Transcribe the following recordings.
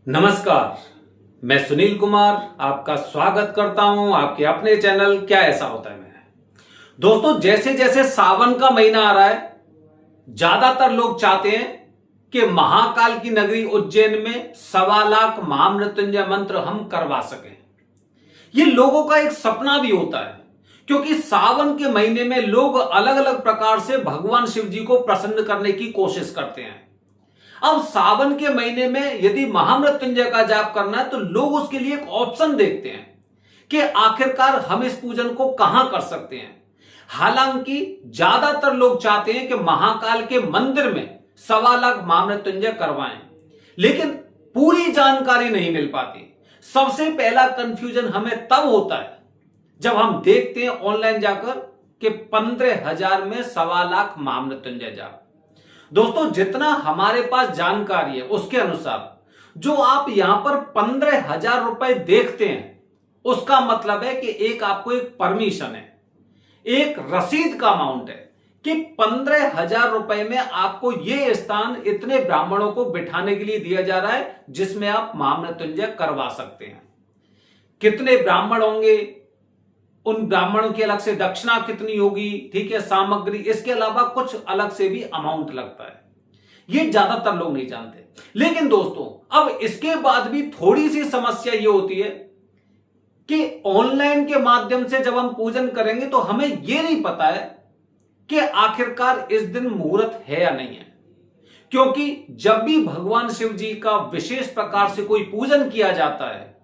नमस्कार। मैं सुनील कुमार आपका स्वागत करता हूं आपके अपने चैनल क्या ऐसा होता है में। दोस्तों, जैसे जैसे सावन का महीना आ रहा है, ज्यादातर लोग चाहते हैं कि महाकाल की नगरी उज्जैन में 1.25 लाख महामृत्युंजय मंत्र हम करवा सकें। ये लोगों का एक सपना भी होता है, क्योंकि सावन के महीने में लोग अलग अलग प्रकार से भगवान शिव जी को प्रसन्न करने की कोशिश करते हैं। अब सावन के महीने में यदि महामृत्युंजय का जाप करना है तो लोग उसके लिए एक ऑप्शन देखते हैं कि आखिरकार हम इस पूजन को कहां कर सकते हैं। हालांकि ज्यादातर लोग चाहते हैं कि महाकाल के मंदिर में 1.25 लाख महामृत्युंजय करवाएं, लेकिन पूरी जानकारी नहीं मिल पाती। सबसे पहला कंफ्यूजन हमें तब होता है जब हम देखते हैं ऑनलाइन जाकर कि 15,000 में 1.25 लाख महामृत्युंजय जाप। दोस्तों, जितना हमारे पास जानकारी है उसके अनुसार जो आप यहां पर 15,000 रुपए देखते हैं, उसका मतलब है कि एक आपको एक परमिशन है, एक रसीद का अमाउंट है कि 15,000 रुपए में आपको यह स्थान इतने ब्राह्मणों को बिठाने के लिए दिया जा रहा है जिसमें आप महामृत्युंजय करवा सकते हैं। कितने ब्राह्मण होंगे, उन ब्राह्मणों की अलग से दक्षिणा कितनी होगी, ठीक है, सामग्री, इसके अलावा कुछ अलग से भी अमाउंट लगता है। ये ज्यादातर लोग नहीं जानते। लेकिन दोस्तों, अब इसके बाद भी थोड़ी सी समस्या ये होती है कि ऑनलाइन के माध्यम से जब हम पूजन करेंगे तो हमें यह नहीं पता है कि आखिरकार इस दिन मुहूर्त है या नहीं है। क्योंकि जब भी भगवान शिव जी का विशेष प्रकार से कोई पूजन किया जाता है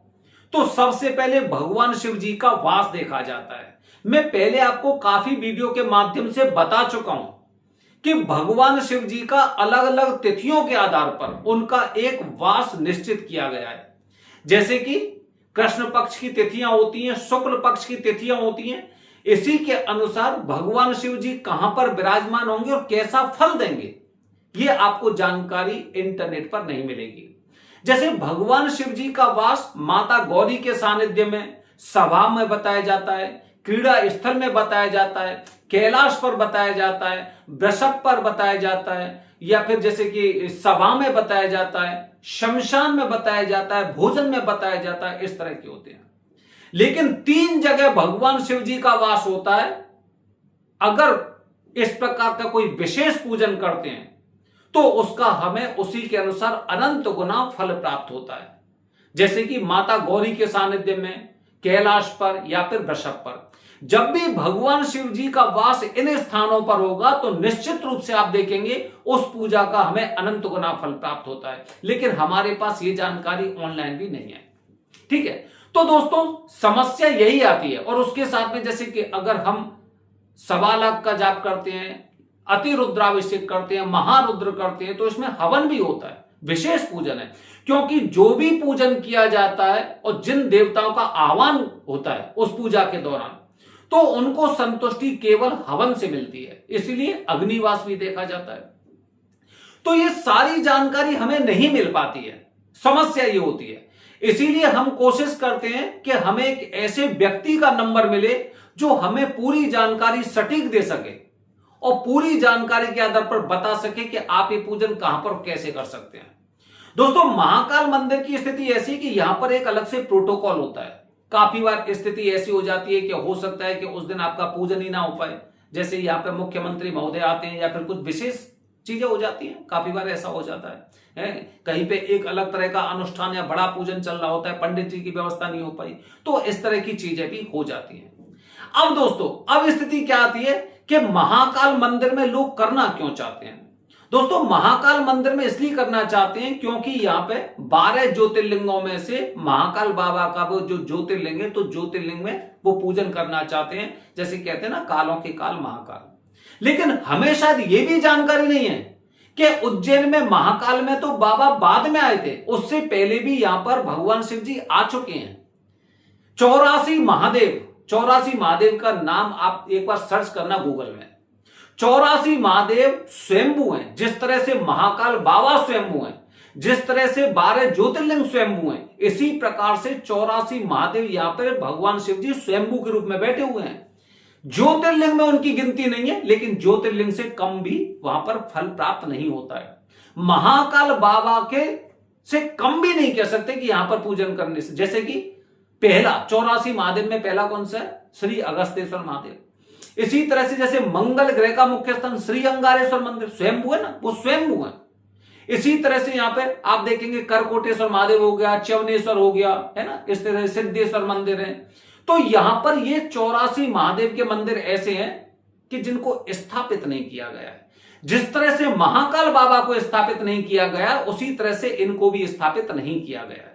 तो सबसे पहले भगवान शिव जी का वास देखा जाता है। मैं पहले आपको काफी वीडियो के माध्यम से बता चुका हूं कि भगवान शिव जी का अलग अलग तिथियों के आधार पर उनका एक वास निश्चित किया गया है। जैसे कि कृष्ण पक्ष की तिथियां होती हैं, शुक्ल पक्ष की तिथियां होती हैं। इसी के अनुसार भगवान शिव जी कहां पर विराजमान होंगे और कैसा फल देंगे, यह आपको जानकारी इंटरनेट पर नहीं मिलेगी। जैसे भगवान शिव जी का वास माता गौरी के सानिध्य में सभा में बताया जाता है, क्रीड़ा स्थल में बताया जाता है, कैलाश पर बताया जाता है, वृषभ पर बताया जाता है, या फिर जैसे कि सभा में बताया जाता है, शमशान में बताया जाता है, भोजन में बताया जाता है, इस तरह के होते हैं। लेकिन 3 जगह भगवान शिव जी का वास होता है। अगर इस प्रकार का कोई विशेष पूजन करते हैं तो उसका हमें उसी के अनुसार अनंत गुना फल प्राप्त होता है। जैसे कि माता गौरी के सानिध्य में, कैलाश पर या फिर वृषभ पर। जब भी भगवान शिव जी का वास इन स्थानों पर होगा तो निश्चित रूप से आप देखेंगे उस पूजा का हमें अनंत गुना फल प्राप्त होता है। लेकिन हमारे पास ये जानकारी ऑनलाइन भी नहीं है, ठीक है। तो दोस्तों, समस्या यही आती है। और उसके साथ में जैसे कि अगर हम 1.25 लाख का जाप करते हैं, अति रुद्राभिषेक करते हैं, महारुद्र करते हैं, तो इसमें हवन भी होता है, विशेष पूजन है। क्योंकि जो भी पूजन किया जाता है और जिन देवताओं का आह्वान होता है उस पूजा के दौरान, तो उनको संतुष्टि केवल हवन से मिलती है। इसलिए अग्निवास भी देखा जाता है। तो ये सारी जानकारी हमें नहीं मिल पाती है, समस्या ये होती है। इसीलिए हम कोशिश करते हैं कि हमें एक ऐसे व्यक्ति का नंबर मिले जो हमें पूरी जानकारी सटीक दे सके और पूरी जानकारी के आधार पर बता सके कि आप ये पूजन कहां पर कैसे कर सकते हैं। दोस्तों, महाकाल मंदिर की स्थिति ऐसी कि यहां पर एक अलग से प्रोटोकॉल होता है। काफी बार स्थिति ऐसी हो जाती है कि हो सकता है कि उस दिन आपका पूजन ही ना हो पाए। जैसे यहाँ पे मुख्यमंत्री महोदय आते हैं या फिर कुछ विशेष चीजें हो जाती हैं, काफी बार ऐसा हो जाता है। कहीं पे एक अलग तरह का अनुष्ठान या बड़ा पूजन चल रहा होता है, पंडित जी की व्यवस्था नहीं हो पाई, तो इस तरह की चीजें भी हो जाती हैं। अब दोस्तों, अब स्थिति क्या आती है कि महाकाल मंदिर में लोग करना क्यों चाहते हैं। दोस्तों, महाकाल मंदिर में इसलिए करना चाहते हैं क्योंकि यहाँ पे 12 ज्योतिर्लिंगों में से महाकाल बाबा का वो जो ज्योतिर्लिंग है, तो ज्योतिर्लिंग में वो पूजन करना चाहते हैं। जैसे कहते हैं ना, कालों के काल महाकाल। लेकिन हमें शायद ये भी जानकारी नहीं है कि उज्जैन में महाकाल में तो बाबा बाद में आए थे, उससे पहले भी यहां पर भगवान शिव जी आ चुके हैं। 84 महादेव, 84 महादेव का नाम आप एक बार सर्च करना गूगल में। 84 महादेव स्वयंभू हैं। जिस तरह से महाकाल बाबा स्वयंभू हैं, जिस तरह से 12 ज्योतिर्लिंग स्वयंभू हैं, इसी प्रकार से 84 महादेव यहां पर भगवान शिव जी स्वयंभू के रूप में बैठे हुए हैं। ज्योतिर्लिंग में उनकी गिनती नहीं है, लेकिन ज्योतिर्लिंग से कम भी वहां पर फल प्राप्त नहीं होता है। महाकाल बाबा के से कम भी नहीं कह सकते कि यहां पर पूजन करने से। जैसे कि पहला 84 महादेव में पहला कौन सा है? श्री अगस्तेश्वर महादेव। इसी तरह से जैसे मंगल ग्रह का मुख्य स्थान श्री अंगारेश्वर मंदिर स्वयंभू है ना, वो स्वयंभू है। इसी तरह से यहां पे आप देखेंगे करकोटेश्वर महादेव हो गया, च्यवनेश्वर हो गया, है ना, इस तरह से सिद्धेश्वर मंदिर है। तो यहां पर ये 84 महादेव के मंदिर ऐसे हैं कि जिनको स्थापित नहीं किया गया है। जिस तरह से महाकाल बाबा को स्थापित नहीं किया गया, उसी तरह से इनको भी स्थापित नहीं किया गया है।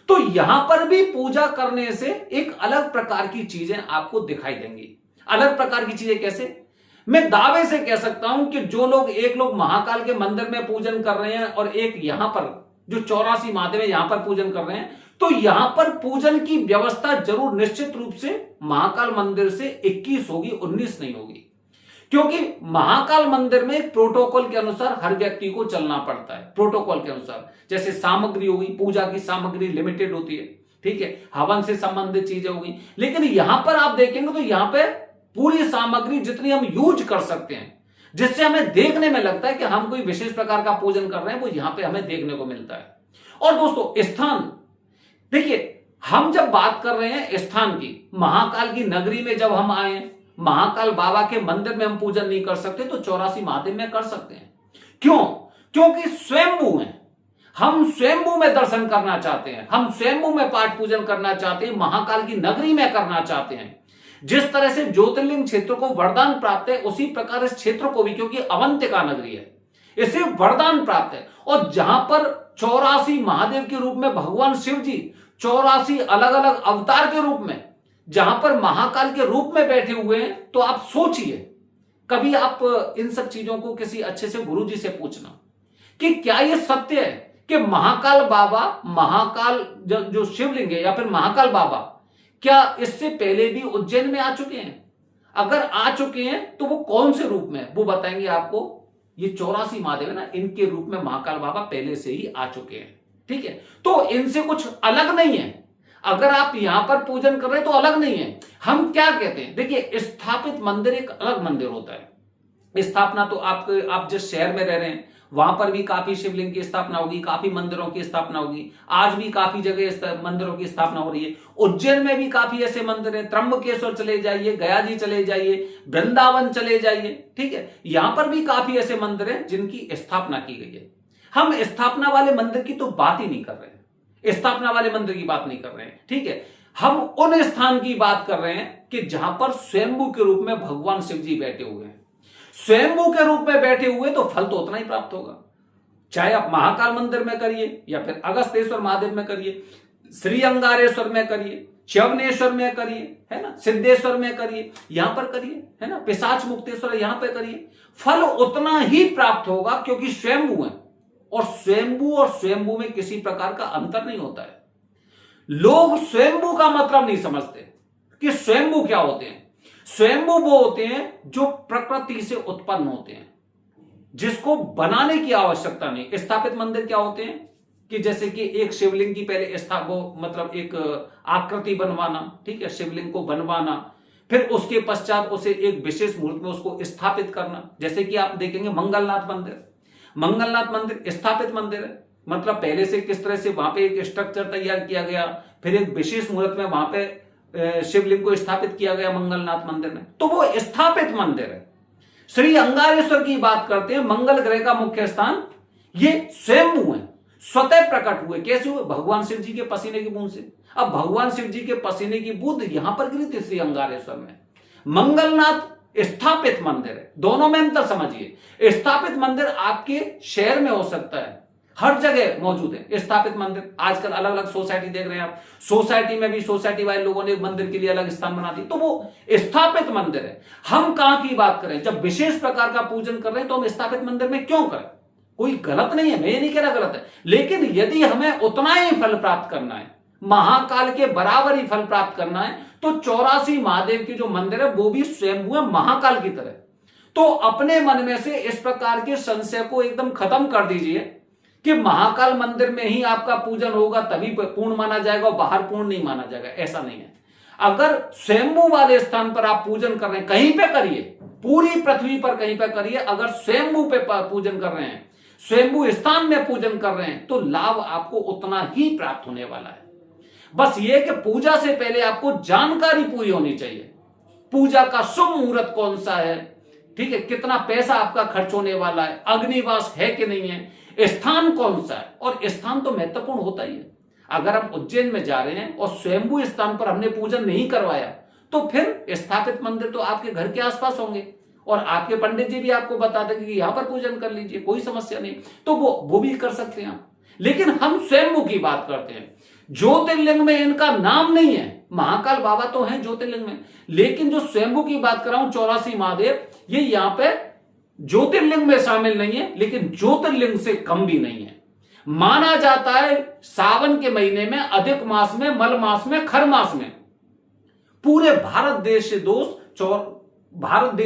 तो यहां पर भी पूजा करने से एक अलग प्रकार की चीजें आपको दिखाई देंगी। अलग प्रकार की चीजें कैसे? मैं दावे से कह सकता हूं कि जो लोग, एक लोग महाकाल के मंदिर में पूजन कर रहे हैं और एक यहां पर जो 84 महादेव है यहां पर पूजन कर रहे हैं, तो यहां पर पूजन की व्यवस्था जरूर निश्चित रूप से महाकाल मंदिर से 21 होगी, 19 नहीं होगी। क्योंकि महाकाल मंदिर में एक प्रोटोकॉल के अनुसार हर व्यक्ति को चलना पड़ता है। प्रोटोकॉल के अनुसार जैसे सामग्री होगी, पूजा की सामग्री लिमिटेड होती है, ठीक है, हवन से संबंधित चीजें होगी। लेकिन यहां पर आप देखेंगे तो यहां पे पूरी सामग्री जितनी हम यूज कर सकते हैं, जिससे हमें देखने में लगता है कि हम कोई विशेष प्रकार का पूजन कर रहे हैं, वो यहां पे हमें देखने को मिलता है। और दोस्तों स्थान देखिए, हम जब बात कर रहे हैं स्थान की, महाकाल की नगरी में जब हम आए, महाकाल बाबा के मंदिर में हम पूजन नहीं कर सकते तो 84 महादेव में कर सकते हैं। क्यों? क्योंकि स्वयंभू है। हम स्वयंभू में दर्शन करना चाहते हैं, हम स्वयंभू में पाठ पूजन करना चाहते हैं, महाकाल की नगरी में करना चाहते हैं। जिस तरह से ज्योतिर्लिंग क्षेत्र को वरदान प्राप्त है, उसी प्रकार इस क्षेत्र को भी, क्योंकि अवंतिका नगरी है, इसे वरदान प्राप्त है। और जहां पर 84 महादेव के रूप में भगवान शिव जी 84 अलग अलग अवतार के रूप में जहां पर महाकाल के रूप में बैठे हुए हैं, तो आप सोचिए, कभी आप इन सब चीजों को किसी अच्छे से गुरु जी से पूछना कि क्या यह सत्य है कि महाकाल बाबा, महाकाल जो शिवलिंग है या फिर महाकाल बाबा, क्या इससे पहले भी उज्जैन में आ चुके हैं? अगर आ चुके हैं तो वो कौन से रूप में, वो बताएंगे आपको। ये 84 महादेव है ना, इनके रूप में महाकाल बाबा पहले से ही आ चुके हैं, ठीक है। तो इनसे कुछ अलग नहीं है। अगर आप यहां पर पूजन कर रहे हैं तो अलग नहीं है। हम क्या कहते हैं, देखिए, स्थापित मंदिर एक अलग मंदिर होता है। स्थापना तो आप जिस शहर में रह रहे हैं वहां पर भी काफी शिवलिंग की स्थापना होगी, काफी मंदिरों की स्थापना होगी। आज भी काफी जगह मंदिरों की स्थापना हो रही है। उज्जैन में भी काफी ऐसे मंदिर हैं, त्र्यंबकेश्वर चले जाइए, गया जी चले जाइए, वृंदावन चले जाइए, ठीक है। यहां पर भी काफी ऐसे मंदिर हैं जिनकी स्थापना की गई है। हम स्थापना वाले मंदिर की तो बात ही नहीं कर रहे हैं, स्थापना वाले मंदिर की बात नहीं कर रहे हैं, ठीक है। हम उन स्थान की बात कर रहे हैं कि जहां पर स्वयंभू के रूप में भगवान शिव जी बैठे हुए हैं। स्वयंभू के रूप में बैठे हुए तो फल तो उतना ही प्राप्त होगा, चाहे आप महाकाल मंदिर में करिए या फिर अगस्तेश्वर महादेव में करिए, श्री अंगारेश्वर में करिए, च्यवनेश्वर में करिए, है ना, सिद्धेश्वर में करिए, यहां पर करिए, है ना, पिशाच मुक्तेश्वर यहां पर करिए, फल उतना ही प्राप्त होगा, क्योंकि स्वयंभू है। और स्वयंभू में किसी प्रकार का अंतर नहीं होता है। लोग स्वयंभू का मतलब नहीं समझते कि स्वयंभू क्या होते हैं। स्वयंभू वो होते हैं जो प्रकृति से उत्पन्न होते हैं, जिसको बनाने की आवश्यकता नहीं। स्थापित मंदिर क्या होते हैं कि जैसे कि एक शिवलिंग की पहले मतलब एक आकृति बनवाना, ठीक है, शिवलिंग को बनवाना, फिर उसके पश्चात उसे एक विशेष मुहूर्त में उसको स्थापित करना। जैसे कि आप देखेंगे मंगलनाथ मंदिर स्थापित मंदिर है। मतलब पहले से किस तरह से वहां पे एक स्ट्रक्चर तैयार किया गया, फिर एक विशेष मुहूर्त में वहां पे शिवलिंग को स्थापित किया गया मंगलनाथ मंदिर में, तो वो स्थापित मंदिर है। श्री अंगारेश्वर की बात करते हैं, मंगल ग्रह का मुख्य स्थान, ये स्वयंभू है, स्वतः प्रकट हुए। कैसे हुए? भगवान शिव जी के पसीने की बूंद से। अब भगवान शिव जी के पसीने की बूंद यहां पर गिरी थी श्री अंगारेश्वर में। मंगलनाथ स्थापित मंदिर है, दोनों में अंतर समझिए। स्थापित मंदिर आपके शहर में हो सकता है, हर जगह मौजूद है स्थापित मंदिर। आजकल अलग अलग सोसाइटी देख रहे हैं आप, सोसाइटी में भी सोसाइटी वाले लोगों ने मंदिर के लिए अलग स्थान बना दी, तो वो स्थापित मंदिर है। हम कहां की बात करें, जब विशेष प्रकार का पूजन कर रहे हैं तो हम स्थापित मंदिर में क्यों करें? कोई गलत नहीं है, मैं ये नहीं कह रहा गलत है, लेकिन यदि हमें उतना ही फल प्राप्त करना है, महाकाल के बराबर ही फल प्राप्त करना है, तो 84 महादेव की जो मंदिर है वो भी स्वयंभू है महाकाल की तरह। तो अपने मन में से इस प्रकार के संशय को एकदम खत्म कर दीजिए कि महाकाल मंदिर में ही आपका पूजन होगा तभी पूर्ण माना जाएगा और बाहर पूर्ण नहीं माना जाएगा। ऐसा नहीं है। अगर स्वयंभू वाले स्थान पर आप पूजन कर रहे हैं, कहीं पे करिए, पूरी पृथ्वी पर कहीं पे करिए, अगर स्वयंभू पे पूजन कर रहे हैं, स्वयंभू स्थान में पूजन कर रहे हैं तो लाभ आपको उतना ही प्राप्त होने वाला है। बस ये कि पूजा से पहले आपको जानकारी पूरी होनी चाहिए। पूजा का शुभ मुहूर्त कौन सा है, ठीक है, कितना पैसा आपका खर्च होने वाला है, अग्निवास है कि नहीं है, स्थान कौन सा है। और स्थान तो महत्वपूर्ण होता ही है। अगर हम उज्जैन में जा रहे हैं और स्वयंभू स्थान पर हमने पूजन नहीं करवाया तो फिर स्थापित मंदिर तो आपके घर के आसपास होंगे और आपके पंडित जी भी आपको बता देंगे कि यहां पर पूजन कर लीजिए, कोई समस्या नहीं, तो वो भी कर सकते हैं। लेकिन हम स्वयंभू की बात करते हैं। ज्योतिर्लिंग में इनका नाम नहीं है, महाकाल बाबा तो हैं ज्योतिर्लिंग में, लेकिन जो स्वयंभू की बात कर रहा हूं 84 महादेव, ये यहां पे ज्योतिर्लिंग में शामिल नहीं है, लेकिन ज्योतिर्लिंग से कम भी नहीं है। माना जाता है सावन के महीने में, अधिक मास में, मल मास में, खर मास में पूरे भारत देश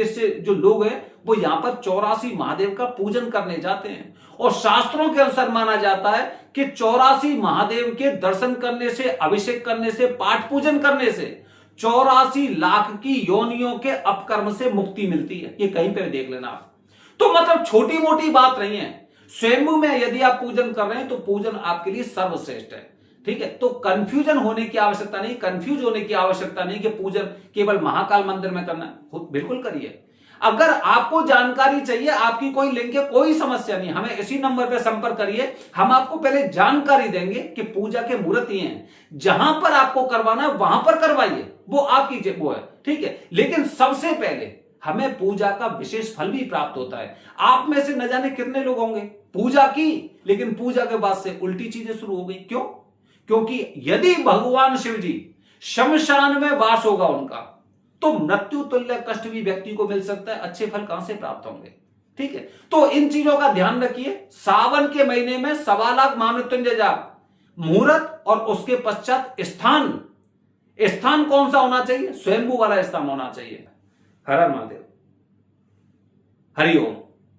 से जो लोग हैं वो यहां पर 84 महादेव का पूजन करने जाते हैं। और शास्त्रों के अनुसार माना जाता है कि 84 महादेव के दर्शन करने से, अभिषेक करने से, पाठ पूजन करने से 84 लाख की योनियों के अपकर्म से मुक्ति मिलती है। ये कहीं पे देख लेना आप। तो मतलब छोटी मोटी बात नहीं है। स्वयंभू में यदि आप पूजन कर रहे हैं तो पूजन आपके लिए सर्वश्रेष्ठ है, ठीक है। तो कंफ्यूजन होने की आवश्यकता नहीं, कंफ्यूज होने की आवश्यकता नहीं कि पूजन केवल महाकाल मंदिर में करना है। बिल्कुल करिए। अगर आपको जानकारी चाहिए, आपकी कोई लिंक है, कोई समस्या नहीं, हमें इसी नंबर पर संपर्क करिए। हम आपको पहले जानकारी देंगे कि पूजा के मुहूर्त ये हैं, जहां पर आपको करवाना है वहां पर करवाइए, वो आपकी वो है, ठीक है। लेकिन सबसे पहले हमें पूजा का विशेष फल भी प्राप्त होता है। आप में से न जाने कितने लोग होंगे पूजा की, लेकिन पूजा के बाद से उल्टी चीजें शुरू हो गई। क्यों? क्योंकि यदि भगवान शिव जी शमशान में वास होगा उनका, तो मृत्यु तुल्य कष्ट भी व्यक्ति को मिल सकता है। अच्छे फल कहां से प्राप्त होंगे, ठीक है। तो इन चीजों का ध्यान रखिए। सावन के महीने में 1.25 लाख महामृत्युंजय जाप, मुहूर्त और उसके पश्चात स्थान कौन सा होना चाहिए? स्वयंभू वाला स्थान होना चाहिए। हर हर महादेव, हरि ओम।